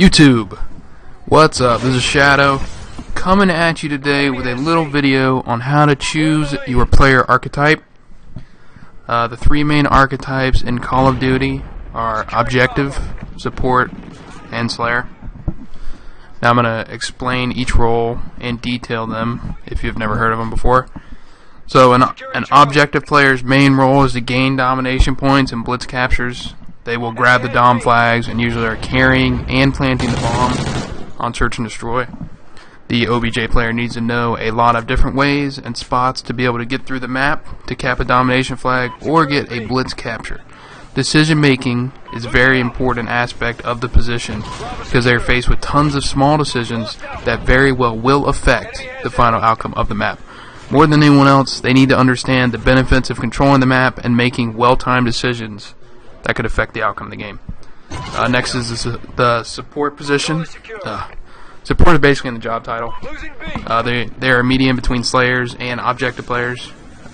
YouTube, what's up? This is Shadow coming at you today with a little video on how to choose your player archetype. The three main archetypes in Call of Duty are Objective, Support, and Slayer. Now I'm going to explain each role and detail them if you've never heard of them before. So an Objective player's main role is to gain domination points and blitz captures. They will grab the dom flags and usually are carrying and planting the bomb on search and destroy. The OBJ player needs to know a lot of different ways and spots to be able to get through the map to cap a domination flag or get a blitz capture. Decision making is a very important aspect of the position because they are faced with tons of small decisions that very well will affect the final outcome of the map. More than anyone else, they need to understand the benefits of controlling the map and making well-timed decisions that could affect the outcome of the game. Next is the support position. Support is basically in the job title. They are a medium between Slayers and Objective players.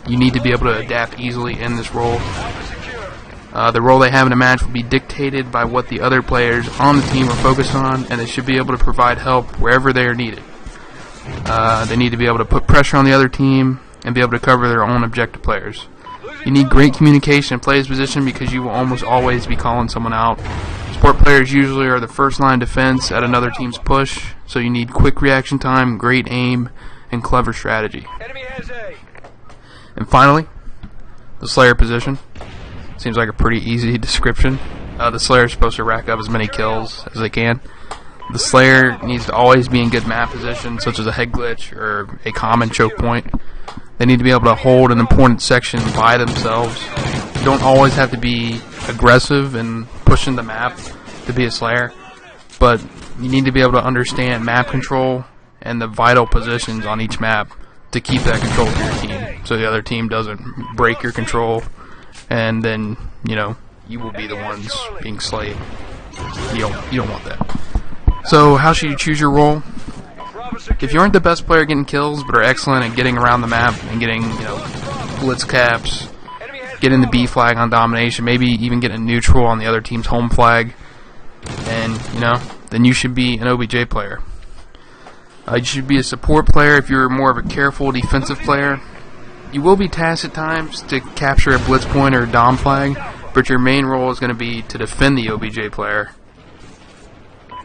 You need to be able to adapt easily in this role. The role they have in a match will be dictated by what the other players on the team are focused on, and they should be able to provide help wherever they are needed. They need to be able to put pressure on the other team and be able to cover their own Objective players. You need great communication in player's position because you will almost always be calling someone out. Support players usually are the first line defense at another team's push, so you need quick reaction time, great aim, and clever strategy. And finally, the Slayer position. Seems like a pretty easy description. The Slayer is supposed to rack up as many kills as they can. The Slayer needs to always be in good map position, such as a head glitch or a common choke point. They need to be able to hold an important section by themselves. You don't always have to be aggressive and pushing the map to be a Slayer, but you need to be able to understand map control and the vital positions on each map to keep that control for your team, so the other team doesn't break your control, and then you will be the ones being slayed. You don't want that. So how should you choose your role? If you aren't the best player getting kills, but are excellent at getting around the map and getting, blitz caps, getting the B flag on domination, maybe even getting a neutral on the other team's home flag, and then you should be an OBJ player. You should be a support player if you're more of a careful defensive player. You will be tasked at times to capture a blitz point or a dom flag, but your main role is going to be to defend the OBJ player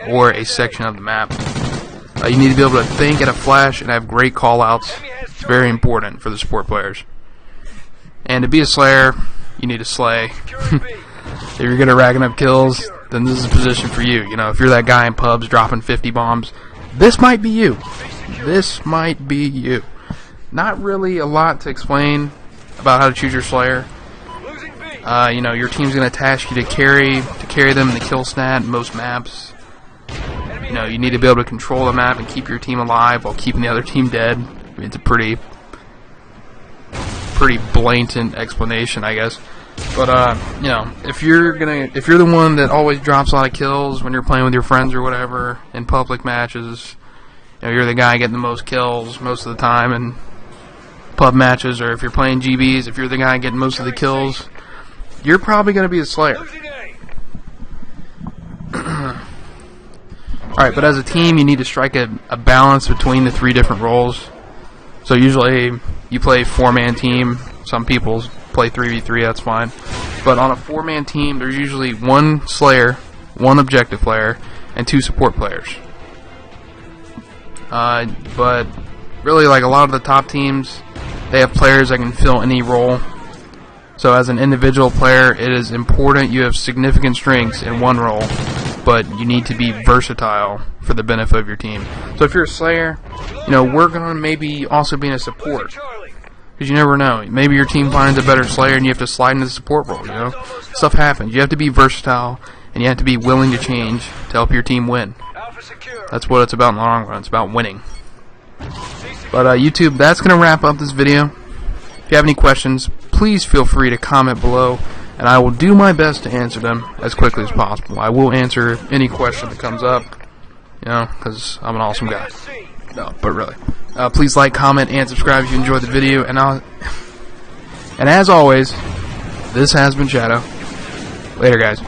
or a section of the map. You need to be able to think at a flash and have great call-outs. It's very important for the support players. And to be a Slayer, you need to slay. If you're good at racking up kills, then this is a position for you. If you're that guy in pubs dropping 50 bombs, this might be you. This might be you. Not really a lot to explain about how to choose your Slayer. Your team's going to task you to carry them in the kill stat in most maps. You need to be able to control the map and keep your team alive while keeping the other team dead. I mean, it's a pretty blatant explanation, I guess. But if you're the one that always drops a lot of kills when you're playing with your friends or whatever in public matches, you're the guy getting the most kills most of the time in pub matches, or if you're playing GBs, if you're the guy getting most of the kills, you're probably going to be a Slayer. Alright, but as a team, you need to strike a balance between the three different roles. So usually, you play a 4-man team. Some people play 3v3, that's fine. But on a 4-man team, there's usually one Slayer, one Objective player, and 2 support players. But really, like a lot of the top teams, they have players that can fill any role. So as an individual player, it is important you have significant strengths in one role, but you need to be versatile for the benefit of your team. So if you're a Slayer, work on maybe also being a support, because you never know. Maybe your team finds a better Slayer and you have to slide into the support role. Stuff happens. You have to be versatile and you have to be willing to change to help your team win. That's what it's about in the long run. It's about winning. But YouTube, that's going to wrap up this video. If you have any questions, please feel free to comment below, and I will do my best to answer them as quickly as possible. I will answer any question that comes up, because I'm an awesome guy. No, but really. Please like, comment, and subscribe if you enjoyed the video, and as always, this has been Shadow. Later, guys.